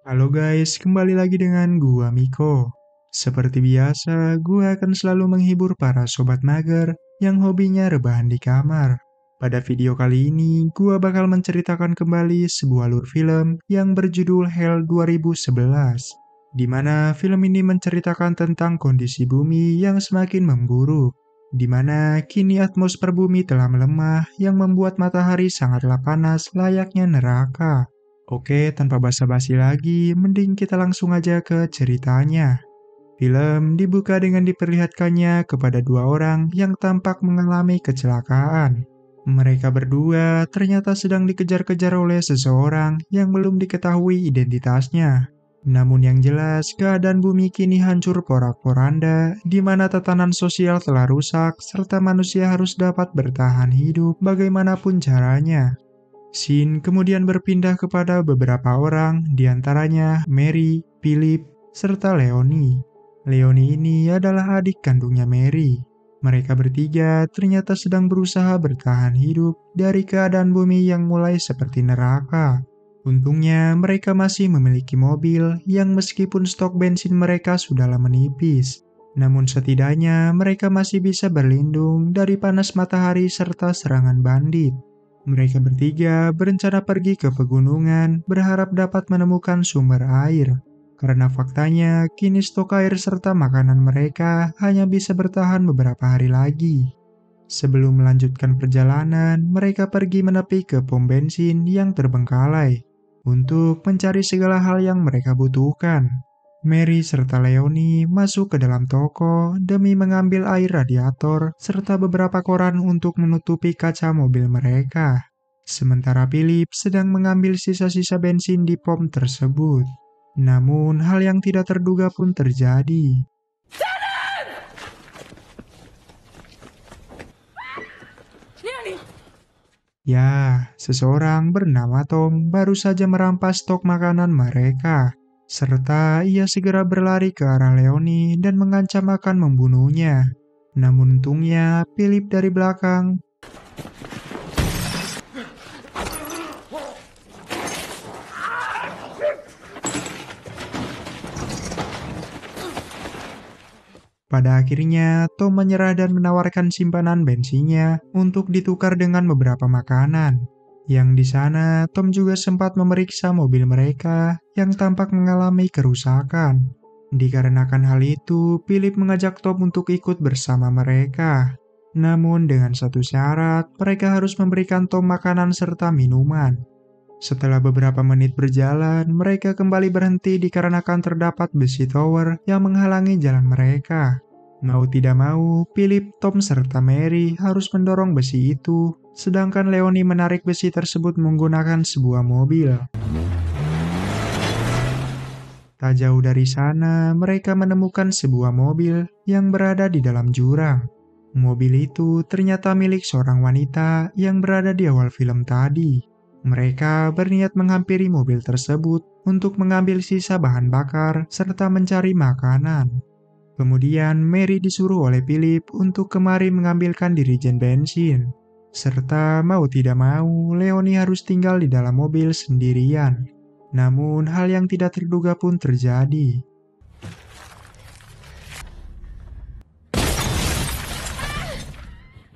Halo guys, kembali lagi dengan gua Miko. Seperti biasa, gua akan selalu menghibur para sobat mager yang hobinya rebahan di kamar. Pada video kali ini, gua bakal menceritakan kembali sebuah alur film yang berjudul Hell 2011, di mana film ini menceritakan tentang kondisi bumi yang semakin memburuk, di mana kini atmosfer bumi telah melemah yang membuat matahari sangatlah panas layaknya neraka. Oke, tanpa basa-basi lagi, mending kita langsung aja ke ceritanya. Film dibuka dengan diperlihatkannya kepada dua orang yang tampak mengalami kecelakaan. Mereka berdua ternyata sedang dikejar-kejar oleh seseorang yang belum diketahui identitasnya. Namun yang jelas, keadaan bumi kini hancur porak-poranda, di mana tatanan sosial telah rusak, serta manusia harus dapat bertahan hidup bagaimanapun caranya. Scene kemudian berpindah kepada beberapa orang, diantaranya Mary, Philip, serta Leonie. Leonie ini adalah adik kandungnya Mary. Mereka bertiga ternyata sedang berusaha bertahan hidup dari keadaan bumi yang mulai seperti neraka. Untungnya mereka masih memiliki mobil yang meskipun stok bensin mereka sudahlah menipis. Namun setidaknya mereka masih bisa berlindung dari panas matahari serta serangan bandit. Mereka bertiga berencana pergi ke pegunungan, berharap dapat menemukan sumber air. Karena faktanya, kini stok air serta makanan mereka hanya bisa bertahan beberapa hari lagi. Sebelum melanjutkan perjalanan, mereka pergi menepi ke pom bensin yang terbengkalai untuk mencari segala hal yang mereka butuhkan. Mary serta Leonie masuk ke dalam toko demi mengambil air radiator serta beberapa koran untuk menutupi kaca mobil mereka. Sementara Philip sedang mengambil sisa-sisa bensin di pom tersebut. Namun hal yang tidak terduga pun terjadi. Ya, seseorang bernama Tom baru saja merampas stok makanan mereka. Serta ia segera berlari ke arah Leonie dan mengancam akan membunuhnya. Namun untungnya, Philip dari belakang pada akhirnya, Tom menyerah dan menawarkan simpanan bensinnya untuk ditukar dengan beberapa makanan. Yang di sana, Tom juga sempat memeriksa mobil mereka yang tampak mengalami kerusakan. Dikarenakan hal itu, Philip mengajak Tom untuk ikut bersama mereka. Namun dengan satu syarat, mereka harus memberikan Tom makanan serta minuman. Setelah beberapa menit berjalan, mereka kembali berhenti dikarenakan terdapat besi tower yang menghalangi jalan mereka. Mau tidak mau, Philip, Tom, serta Mary harus mendorong besi itu, sedangkan Leonie menarik besi tersebut menggunakan sebuah mobil. Tak jauh dari sana, mereka menemukan sebuah mobil yang berada di dalam jurang. Mobil itu ternyata milik seorang wanita yang berada di awal film tadi. Mereka berniat menghampiri mobil tersebut untuk mengambil sisa bahan bakar serta mencari makanan. Kemudian Mary disuruh oleh Philip untuk kemari mengambilkan dirijen bensin. Serta mau tidak mau, Leonie harus tinggal di dalam mobil sendirian. Namun hal yang tidak terduga pun terjadi.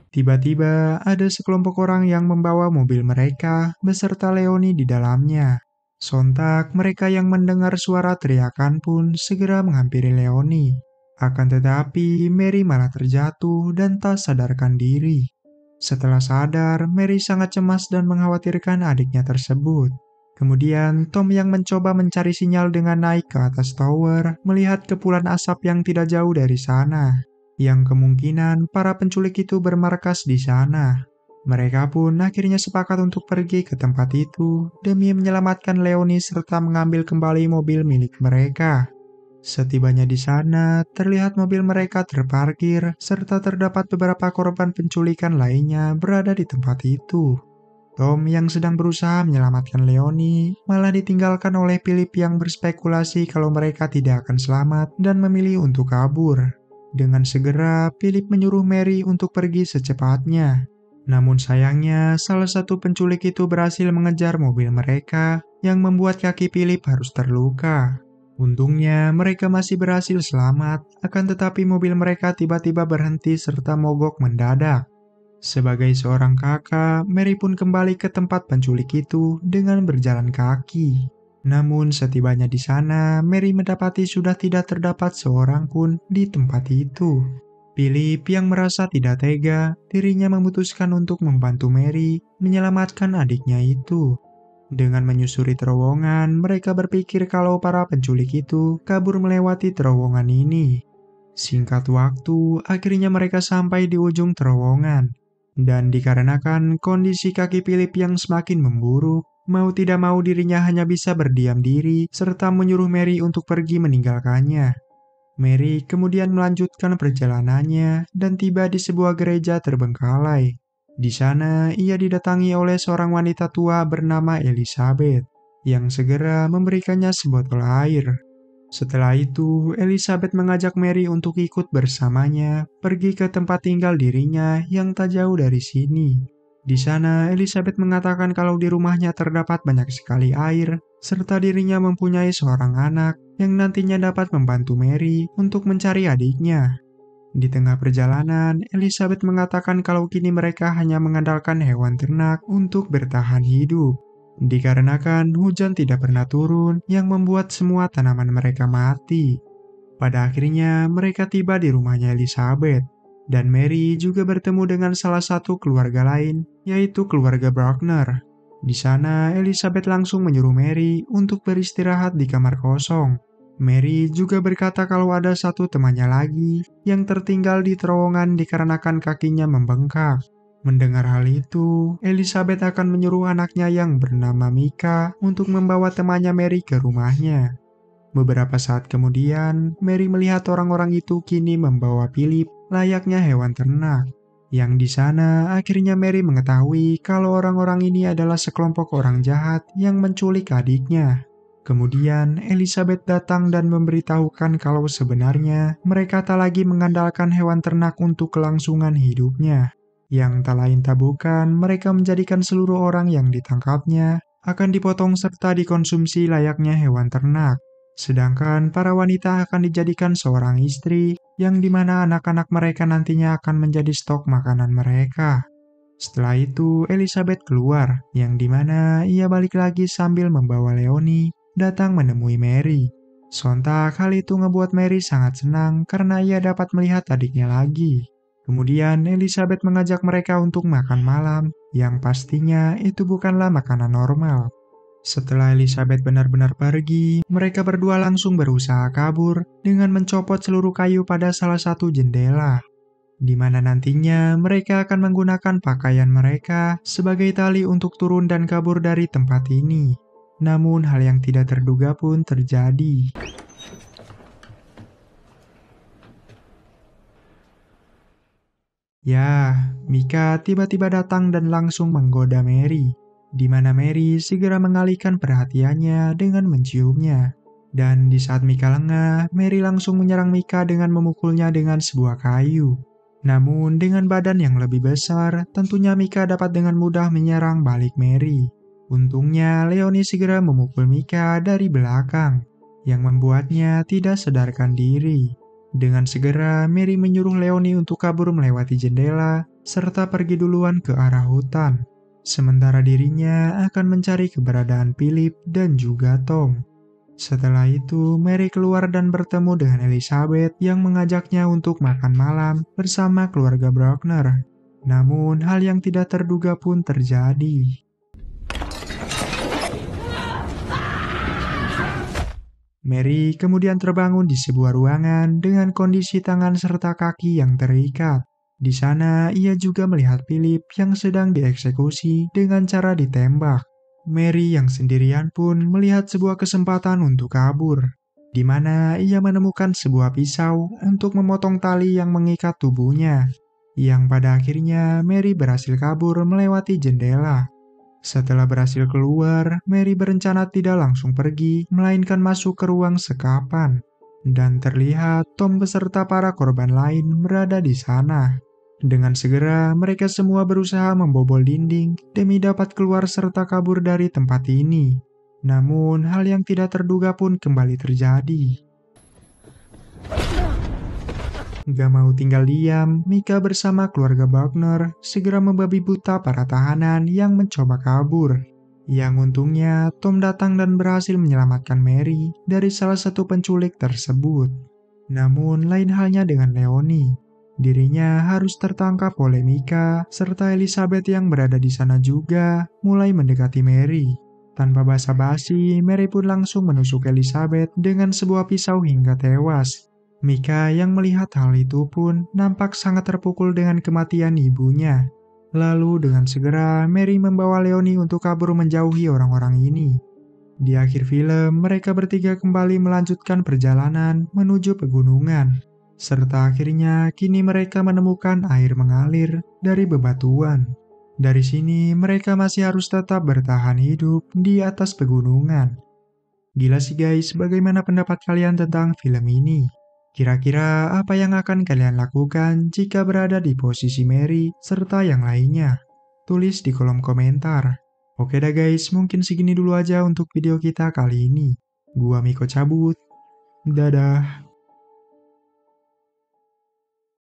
Tiba-tiba ada sekelompok orang yang membawa mobil mereka beserta Leonie di dalamnya. Sontak mereka yang mendengar suara teriakan pun segera menghampiri Leonie. Akan tetapi Mary malah terjatuh dan tak sadarkan diri. Setelah sadar, Mary sangat cemas dan mengkhawatirkan adiknya tersebut. Kemudian Tom yang mencoba mencari sinyal dengan naik ke atas tower melihat kepulan asap yang tidak jauh dari sana, yang kemungkinan para penculik itu bermarkas di sana. Mereka pun akhirnya sepakat untuk pergi ke tempat itu demi menyelamatkan Leonie serta mengambil kembali mobil milik mereka. Setibanya di sana, terlihat mobil mereka terparkir serta terdapat beberapa korban penculikan lainnya berada di tempat itu. Tom yang sedang berusaha menyelamatkan Leonie malah ditinggalkan oleh Philip yang berspekulasi kalau mereka tidak akan selamat dan memilih untuk kabur. Dengan segera, Philip menyuruh Mary untuk pergi secepatnya. Namun sayangnya, salah satu penculik itu berhasil mengejar mobil mereka yang membuat kaki Philip harus terluka. Untungnya mereka masih berhasil selamat, akan tetapi mobil mereka tiba-tiba berhenti serta mogok mendadak. Sebagai seorang kakak, Mary pun kembali ke tempat penculik itu dengan berjalan kaki. Namun setibanya di sana, Mary mendapati sudah tidak terdapat seorang pun di tempat itu. Philip yang merasa tidak tega, dirinya memutuskan untuk membantu Mary menyelamatkan adiknya itu. Dengan menyusuri terowongan, mereka berpikir kalau para penculik itu kabur melewati terowongan ini. Singkat waktu, akhirnya mereka sampai di ujung terowongan. Dan dikarenakan kondisi kaki Philip yang semakin memburuk, mau tidak mau dirinya hanya bisa berdiam diri serta menyuruh Mary untuk pergi meninggalkannya. Mary kemudian melanjutkan perjalanannya dan tiba di sebuah gereja terbengkalai. Di sana ia didatangi oleh seorang wanita tua bernama Elizabeth yang segera memberikannya sebotol air. Setelah itu, Elizabeth mengajak Mary untuk ikut bersamanya pergi ke tempat tinggal dirinya yang tak jauh dari sini. Di sana, Elizabeth mengatakan kalau di rumahnya terdapat banyak sekali air, serta dirinya mempunyai seorang anak yang nantinya dapat membantu Mary untuk mencari adiknya. Di tengah perjalanan, Elizabeth mengatakan kalau kini mereka hanya mengandalkan hewan ternak untuk bertahan hidup. Dikarenakan hujan tidak pernah turun yang membuat semua tanaman mereka mati. Pada akhirnya mereka tiba di rumahnya Elizabeth. Dan Mary juga bertemu dengan salah satu keluarga lain, yaitu keluarga Bruckner. Di sana Elizabeth langsung menyuruh Mary untuk beristirahat di kamar kosong. Mary juga berkata kalau ada satu temannya lagi yang tertinggal di terowongan dikarenakan kakinya membengkak. Mendengar hal itu, Elizabeth akan menyuruh anaknya yang bernama Mika untuk membawa temannya Mary ke rumahnya. Beberapa saat kemudian, Mary melihat orang-orang itu kini membawa Philip layaknya hewan ternak. Yang di sana akhirnya Mary mengetahui kalau orang-orang ini adalah sekelompok orang jahat yang menculik adiknya. Kemudian Elizabeth datang dan memberitahukan kalau sebenarnya mereka tak lagi mengandalkan hewan ternak untuk kelangsungan hidupnya. Yang tak lain tak bukan, mereka menjadikan seluruh orang yang ditangkapnya akan dipotong serta dikonsumsi layaknya hewan ternak. Sedangkan para wanita akan dijadikan seorang istri yang dimana anak-anak mereka nantinya akan menjadi stok makanan mereka. Setelah itu Elizabeth keluar, yang dimana ia balik lagi sambil membawa Leonie datang menemui Mary. Sontak hal itu ngebuat Mary sangat senang karena ia dapat melihat adiknya lagi. Kemudian Elizabeth mengajak mereka untuk makan malam, yang pastinya itu bukanlah makanan normal. Setelah Elizabeth benar-benar pergi, mereka berdua langsung berusaha kabur dengan mencopot seluruh kayu pada salah satu jendela, di mana nantinya mereka akan menggunakan pakaian mereka sebagai tali untuk turun dan kabur dari tempat ini. Namun hal yang tidak terduga pun terjadi. Ya, Mika tiba-tiba datang dan langsung menggoda Mary, di mana Mary segera mengalihkan perhatiannya dengan menciumnya. Dan di saat Mika lengah, Mary langsung menyerang Mika dengan memukulnya dengan sebuah kayu. Namun dengan badan yang lebih besar, tentunya Mika dapat dengan mudah menyerang balik Mary. Untungnya Leonie segera memukul Mika dari belakang, yang membuatnya tidak sadarkan diri. Dengan segera, Mary menyuruh Leonie untuk kabur melewati jendela, serta pergi duluan ke arah hutan. Sementara dirinya akan mencari keberadaan Philip dan juga Tom. Setelah itu, Mary keluar dan bertemu dengan Elizabeth yang mengajaknya untuk makan malam bersama keluarga Bruckner. Namun, hal yang tidak terduga pun terjadi. Mary kemudian terbangun di sebuah ruangan dengan kondisi tangan serta kaki yang terikat. Di sana, ia juga melihat Philip yang sedang dieksekusi dengan cara ditembak. Mary yang sendirian pun melihat sebuah kesempatan untuk kabur, di mana ia menemukan sebuah pisau untuk memotong tali yang mengikat tubuhnya. Yang pada akhirnya Mary berhasil kabur melewati jendela. Setelah berhasil keluar, Mary berencana tidak langsung pergi, melainkan masuk ke ruang sekapan. Dan terlihat Tom beserta para korban lain berada di sana. Dengan segera, mereka semua berusaha membobol dinding demi dapat keluar serta kabur dari tempat ini. Namun, hal yang tidak terduga pun kembali terjadi. Gak mau tinggal diam, Mika bersama keluarga Wagner segera membabi buta para tahanan yang mencoba kabur. Yang untungnya, Tom datang dan berhasil menyelamatkan Mary dari salah satu penculik tersebut. Namun, lain halnya dengan Leonie. Dirinya harus tertangkap oleh Mika, serta Elizabeth yang berada di sana juga mulai mendekati Mary. Tanpa basa-basi, Mary pun langsung menusuk Elizabeth dengan sebuah pisau hingga tewas. Mika yang melihat hal itu pun nampak sangat terpukul dengan kematian ibunya. Lalu dengan segera Mary membawa Leonie untuk kabur menjauhi orang-orang ini. Di akhir film, mereka bertiga kembali melanjutkan perjalanan menuju pegunungan. Serta akhirnya kini mereka menemukan air mengalir dari bebatuan. Dari sini mereka masih harus tetap bertahan hidup di atas pegunungan. Gila sih guys, bagaimana pendapat kalian tentang film ini? Kira-kira apa yang akan kalian lakukan jika berada di posisi Mary serta yang lainnya? Tulis di kolom komentar. Oke dah guys, mungkin segini dulu aja untuk video kita kali ini. Gua Miko cabut. Dadah.